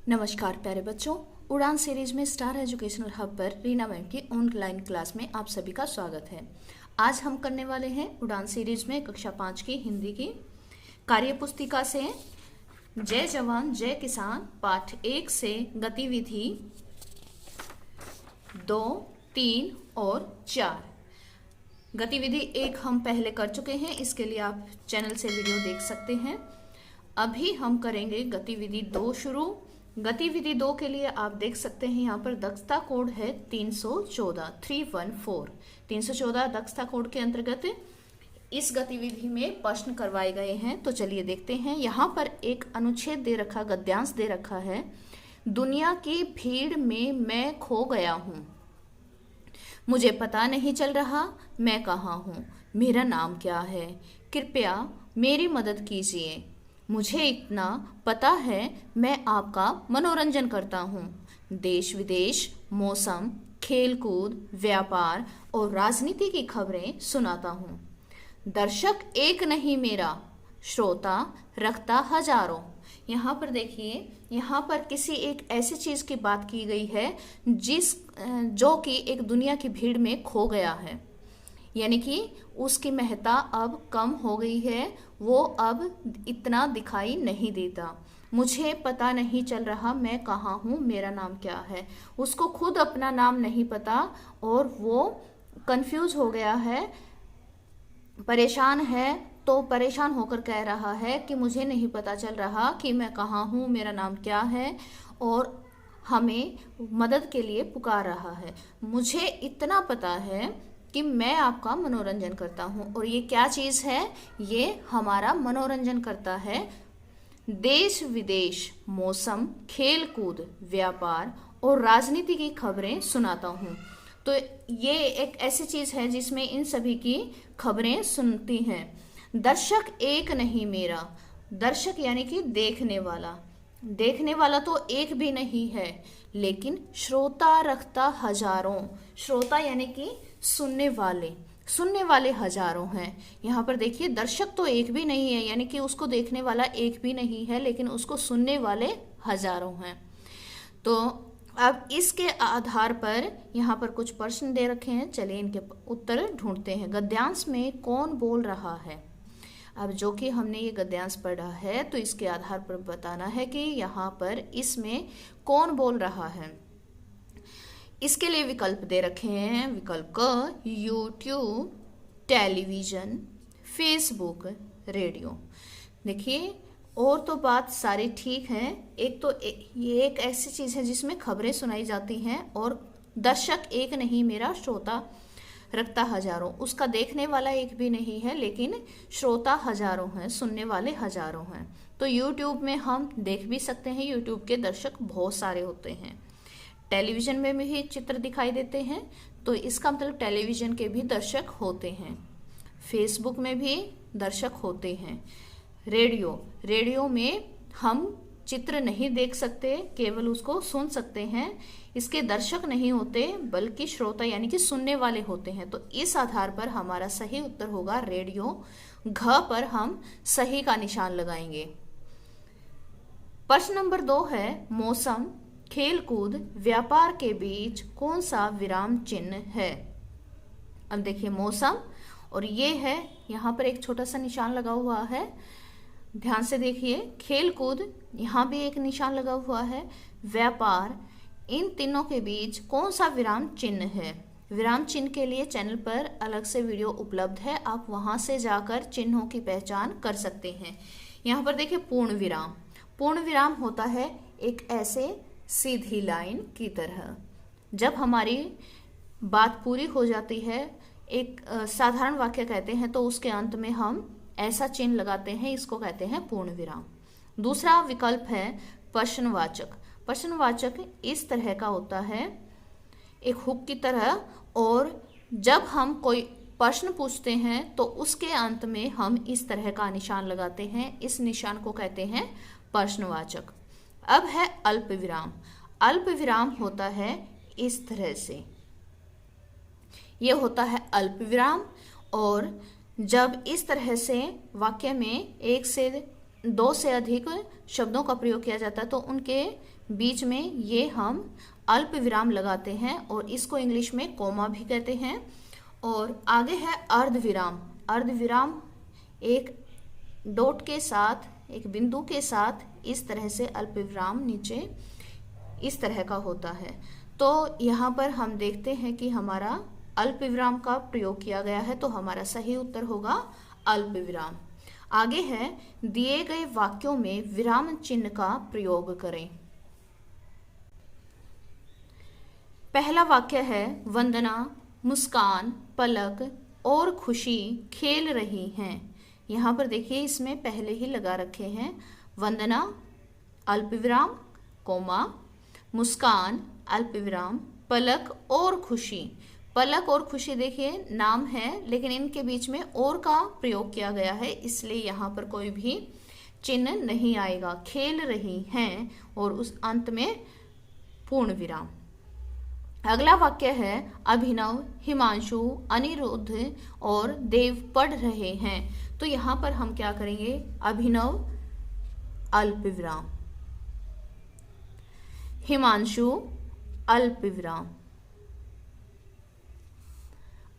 नमस्कार प्यारे बच्चों, उड़ान सीरीज में स्टार एजुकेशनल हब पर रीना मैम की ऑनलाइन क्लास में आप सभी का स्वागत है। आज हम करने वाले हैं उड़ान सीरीज में कक्षा 5 की हिंदी की कार्य पुस्तिका से जय जवान जय किसान पाठ 1 से गतिविधि 2, 3 और 4। गतिविधि 1 हम पहले कर चुके हैं, इसके लिए आप चैनल से वीडियो देख सकते हैं। अभी हम करेंगे गतिविधि 2 शुरू। गतिविधि 2 के लिए आप देख सकते हैं यहाँ पर दक्षता कोड है 314 314 दक्षता कोड के अंतर्गत इस गतिविधि में प्रश्न करवाए गए हैं। तो चलिए देखते हैं। यहाँ पर एक अनुच्छेद दे रखा, गद्यांश दे रखा है, दुनिया की भीड़ में मैं खो गया हूँ, मुझे पता नहीं चल रहा मैं कहाँ हूँ, मेरा नाम क्या है, कृपया मेरी मदद कीजिए, मुझे इतना पता है मैं आपका मनोरंजन करता हूँ, देश विदेश, मौसम, खेलकूद, व्यापार और राजनीति की खबरें सुनाता हूँ। दर्शक एक नहीं मेरा, श्रोता रखता हजारों। यहाँ पर देखिए, यहाँ पर किसी एक ऐसी चीज की बात की गई है जो कि एक दुनिया की भीड़ में खो गया है, यानी कि उसकी महत्ता अब कम हो गई है, वो अब इतना दिखाई नहीं देता। मुझे पता नहीं चल रहा मैं कहाँ हूँ, मेरा नाम क्या है। उसको खुद अपना नाम नहीं पता और वो कंफ्यूज हो गया है, परेशान है। तो परेशान होकर कह रहा है कि मुझे नहीं पता चल रहा कि मैं कहाँ हूँ, मेरा नाम क्या है, और हमें मदद के लिए पुकार रहा है। मुझे इतना पता है कि मैं आपका मनोरंजन करता हूँ। और ये क्या चीज़ है? ये हमारा मनोरंजन करता है। देश विदेश, मौसम, खेलकूद, व्यापार और राजनीति की खबरें सुनाता हूँ। तो ये एक ऐसी चीज़ है जिसमें इन सभी की खबरें सुनती हैं। दर्शक एक नहीं मेरा, दर्शक यानी कि देखने वाला, देखने वाला तो एक भी नहीं है, लेकिन श्रोता रखता हजारों। श्रोता यानी कि सुनने वाले हजारों हैं। यहाँ पर देखिए, दर्शक तो एक भी नहीं है, यानी कि उसको देखने वाला एक भी नहीं है, लेकिन उसको सुनने वाले हजारों हैं। तो अब इसके आधार पर यहाँ पर कुछ प्रश्न दे रखे हैं, चलिए इनके उत्तर ढूंढते हैं। गद्यांश में कौन बोल रहा है? अब जो कि हमने ये गद्यांश पढ़ा है, तो इसके आधार पर बताना है कि यहाँ पर इसमें कौन बोल रहा है। इसके लिए विकल्प दे रखे हैं। विकल्प क, यूट्यूब, टेलीविजन, फेसबुक, रेडियो। देखिए, और तो बात सारी ठीक है। एक तो ये एक ऐसी चीज़ है जिसमें खबरें सुनाई जाती हैं, और दर्शक एक नहीं मेरा, श्रोता रखता हजारों। उसका देखने वाला एक भी नहीं है, लेकिन श्रोता हजारों हैं, सुनने वाले हजारों हैं। तो यूट्यूब में हम देख भी सकते हैं, यूट्यूब के दर्शक बहुत सारे होते हैं। टेलीविजन में भी चित्र दिखाई देते हैं, तो इसका मतलब टेलीविजन के भी दर्शक होते हैं। फेसबुक में भी दर्शक होते हैं। रेडियो में हम चित्र नहीं देख सकते, केवल उसको सुन सकते हैं। इसके दर्शक नहीं होते, बल्कि श्रोता यानी कि सुनने वाले होते हैं। तो इस आधार पर हमारा सही उत्तर होगा रेडियो। घ पर हम सही का निशान लगाएंगे। प्रश्न नंबर 2 है, मौसम, खेलकूद, व्यापार के बीच कौन सा विराम चिन्ह है? अब देखिए, मौसम और ये है, यहाँ पर एक छोटा सा निशान लगा हुआ है, ध्यान से देखिए। खेलकूद, यहाँ भी एक निशान लगा हुआ है। व्यापार, इन तीनों के बीच कौन सा विराम चिन्ह है? विराम चिन्ह के लिए चैनल पर अलग से वीडियो उपलब्ध है, आप वहां से जाकर चिन्हों की पहचान कर सकते हैं। यहाँ पर देखिए, पूर्ण विराम। पूर्ण विराम होता है एक ऐसे सीधी लाइन की तरह। जब हमारी बात पूरी हो जाती है, एक साधारण वाक्य कहते हैं, तो उसके अंत में हम ऐसा चिन्ह लगाते हैं, इसको कहते हैं पूर्ण विराम। दूसरा विकल्प है प्रश्नवाचक। प्रश्नवाचक इस तरह का होता है, एक हुक की तरह, और जब हम कोई प्रश्न पूछते हैं तो उसके अंत में हम इस तरह का निशान लगाते हैं, इस निशान को कहते हैं प्रश्नवाचक। अब है अल्प विराम। अल्प विराम होता है इस तरह से, ये होता है अल्प विराम। और जब इस तरह से वाक्य में 1 से दो से अधिक शब्दों का प्रयोग किया जाता है तो उनके बीच में ये हम अल्प विराम लगाते हैं और इसको इंग्लिश में कोमा भी कहते हैं। और आगे है अर्ध विराम। अर्ध विराम एक डॉट के साथ, एक बिंदु के साथ इस तरह से अल्प विराम नीचे इस तरह का होता है। तो यहाँ पर हम देखते हैं कि हमारा अल्प विराम का प्रयोग किया गया है, तो हमारा सही उत्तर होगा अल्प विराम। आगे है दिए गए वाक्यों में विराम चिन्ह का प्रयोग करें। पहला वाक्य है वंदना, मुस्कान, पलक और खुशी खेल रही हैं। यहाँ पर देखिए इसमें पहले ही लगा रखे हैं वंदना अल्प विराम कोमा, मुस्कान अल्प विराम, पलक और खुशी। पलक और खुशी देखिए नाम है लेकिन इनके बीच में और का प्रयोग किया गया है, इसलिए यहाँ पर कोई भी चिन्ह नहीं आएगा। खेल रही हैं और उस अंत में पूर्ण विराम। अगला वाक्य है अभिनव, हिमांशु, अनिरुद्ध और देव पढ़ रहे हैं। तो यहाँ पर हम क्या करेंगे, अभिनव अल्प विराम, हिमांशु अल्प विराम,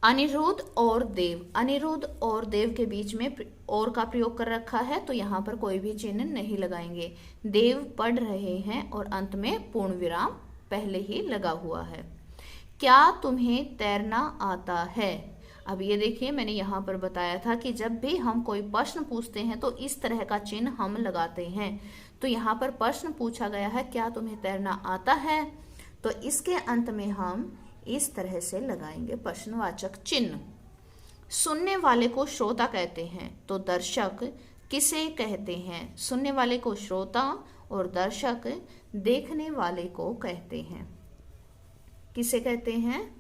अनिरुद्ध और देव। अनिरुद्ध और देव के बीच में और का प्रयोग कर रखा है तो यहाँ पर कोई भी चिन्ह नहीं लगाएंगे। देव पढ़ रहे हैं और अंत में पूर्ण विराम पहले ही लगा हुआ है। क्या तुम्हें तैरना आता है? अब ये देखिए मैंने यहाँ पर बताया था कि जब भी हम कोई प्रश्न पूछते हैं तो इस तरह का चिन्ह हम लगाते हैं। तो यहाँ पर प्रश्न पूछा गया है क्या तुम्हें तैरना आता है, तो इसके अंत में हम इस तरह से लगाएंगे प्रश्नवाचक चिन्ह। सुनने वाले को श्रोता कहते हैं तो दर्शक किसे कहते हैं? सुनने वाले को श्रोता और दर्शक देखने वाले को कहते हैं। किसे कहते हैं?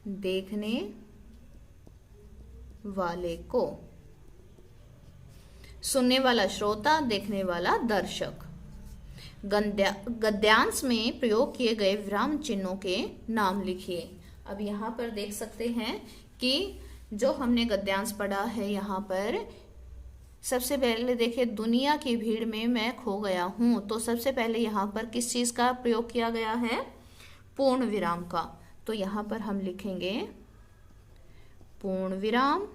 देखने वाले को। सुनने वाला श्रोता, देखने वाला दर्शक। गद्यांश में प्रयोग किए गए विराम चिन्हों के नाम लिखिए। अब यहाँ पर देख सकते हैं कि जो हमने गद्यांश पढ़ा है, यहाँ पर सबसे पहले देखिए दुनिया की भीड़ में मैं खो गया हूं। तो सबसे पहले यहाँ पर किस चीज का प्रयोग किया गया है? पूर्ण विराम का। तो यहाँ पर हम लिखेंगे पूर्ण विराम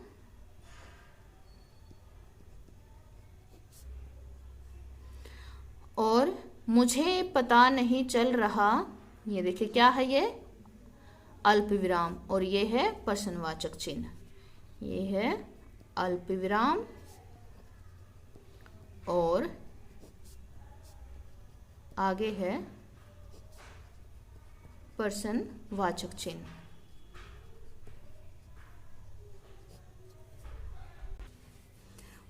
और मुझे पता नहीं चल रहा, ये देखिए क्या है, ये अल्प विराम और ये है प्रश्नवाचक चिन्ह। ये है अल्प विराम और आगे है प्रश्नवाचक चिन्ह।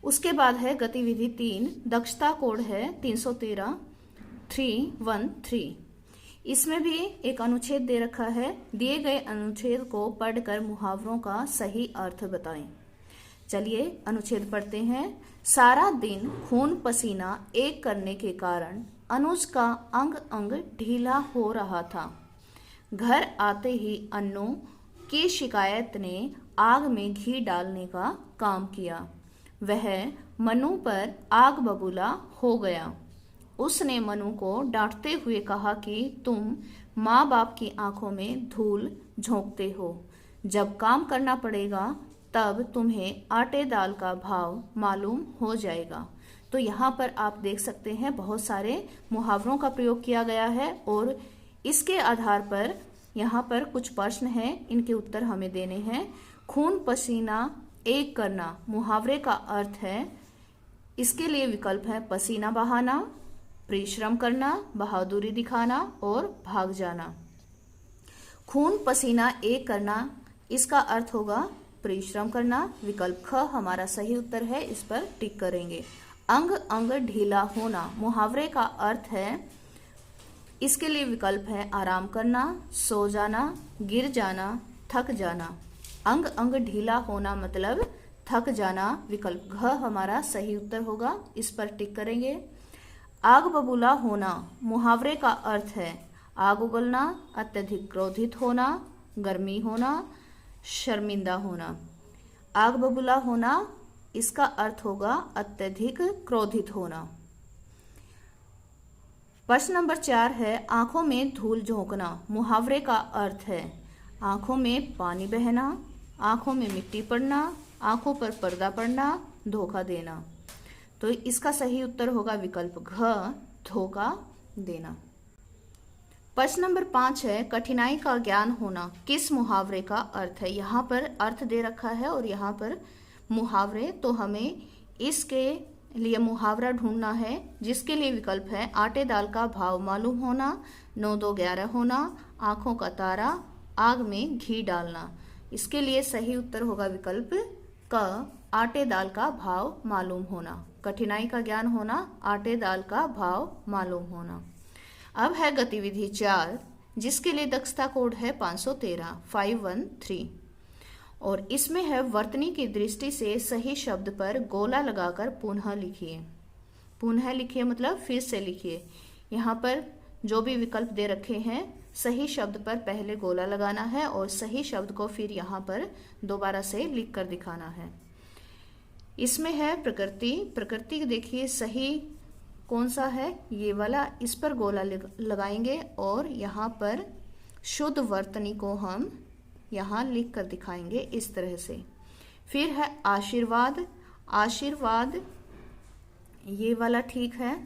उसके बाद है गतिविधि 3, दक्षता कोड है 313-313। इसमें भी एक अनुच्छेद दे रखा है। दिए गए अनुच्छेद को पढ़कर मुहावरों का सही अर्थ बताएं। चलिए अनुच्छेद पढ़ते हैं। सारा दिन खून पसीना एक करने के कारण अनुज का अंग अंग ढीला हो रहा था। घर आते ही अन्नू की शिकायत ने आग में घी डालने का काम किया। वह मनु पर आग बबूला हो गया। उसने मनु को डांटते हुए कहा कि तुम माँ बाप की आंखों में धूल झोंकते हो। जब काम करना पड़ेगा तब तुम्हें आटे दाल का भाव मालूम हो जाएगा। तो यहाँ पर आप देख सकते हैं बहुत सारे मुहावरों का प्रयोग किया गया है और इसके आधार पर यहाँ पर कुछ प्रश्न हैं, इनके उत्तर हमें देने हैं। खून पसीना एक करना मुहावरे का अर्थ है, इसके लिए विकल्प है पसीना बहाना, परिश्रम करना, बहादुरी दिखाना और भाग जाना। खून पसीना एक करना इसका अर्थ होगा परिश्रम करना। विकल्प ख हमारा सही उत्तर है, इस पर टिक करेंगे। अंग अंग ढीला होना मुहावरे का अर्थ है, इसके लिए विकल्प है आराम करना, सो जाना, गिर जाना, थक जाना। अंग अंग ढीला होना मतलब थक जाना। विकल्प घ हमारा सही उत्तर होगा, इस पर टिक करेंगे। आग बबूला होना मुहावरे का अर्थ है आग उगलना, अत्यधिक क्रोधित होना, गर्मी होना, शर्मिंदा होना। आग बबूला होना इसका अर्थ होगा अत्यधिक क्रोधित होना। प्रश्न नंबर 4 है आंखों में धूल झोंकना। मुहावरे का अर्थ है आंखों में पानी बहना, आंखों में मिट्टी पड़ना, आंखों पर पर्दा पड़ना, धोखा देना। तो इसका सही उत्तर होगा विकल्प घ, धोखा देना। प्रश्न नंबर 5 है कठिनाई का ज्ञान होना किस मुहावरे का अर्थ है। यहाँ पर अर्थ दे रखा है और यहाँ पर मुहावरे, तो हमें इसके लिए मुहावरा ढूंढना है, जिसके लिए विकल्प है आटे दाल का भाव मालूम होना, 9 2 11 होना, आंखों का तारा, आग में घी डालना। इसके लिए सही उत्तर होगा विकल्प क, आटे दाल का भाव मालूम होना। कठिनाई का ज्ञान होना, आटे दाल का भाव मालूम होना। अब है गतिविधि 4, जिसके लिए दक्षता कोड है 513 513 और इसमें है वर्तनी की दृष्टि से सही शब्द पर गोला लगाकर पुनः लिखिए। पुनः लिखिए मतलब फिर से लिखिए। यहाँ पर जो भी विकल्प दे रखे हैं सही शब्द पर पहले गोला लगाना है और सही शब्द को फिर यहाँ पर दोबारा से लिख कर दिखाना है। इसमें है प्रकृति। प्रकृति देखिए सही कौन सा है, ये वाला, इस पर गोला लगाएंगे और यहाँ पर शुद्ध वर्तनी को हम यहाँ लिख कर दिखाएंगे इस तरह से। फिर है आशीर्वाद। आशीर्वाद ये वाला ठीक है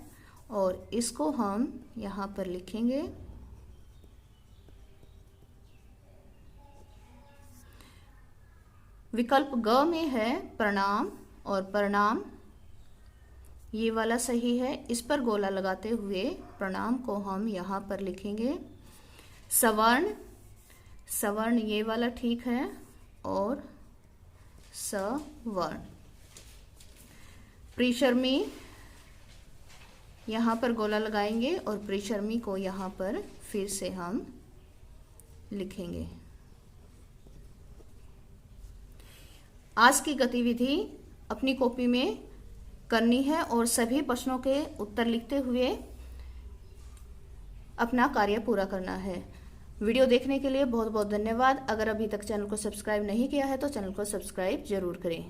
और इसको हम यहाँ पर लिखेंगे। विकल्प ग में है प्रणाम और प्रणाम ये वाला सही है, इस पर गोला लगाते हुए प्रणाम को हम यहाँ पर लिखेंगे। सवर्ण, सवर्ण ये वाला ठीक है और सवर्ण। प्रीशर्मी यहाँ पर गोला लगाएंगे और प्रीशर्मी को यहाँ पर फिर से हम लिखेंगे। आज की गतिविधि अपनी कॉपी में करनी है और सभी प्रश्नों के उत्तर लिखते हुए अपना कार्य पूरा करना है। वीडियो देखने के लिए बहुत बहुत धन्यवाद। अगर अभी तक चैनल को सब्सक्राइब नहीं किया है तो चैनल को सब्सक्राइब जरूर करें।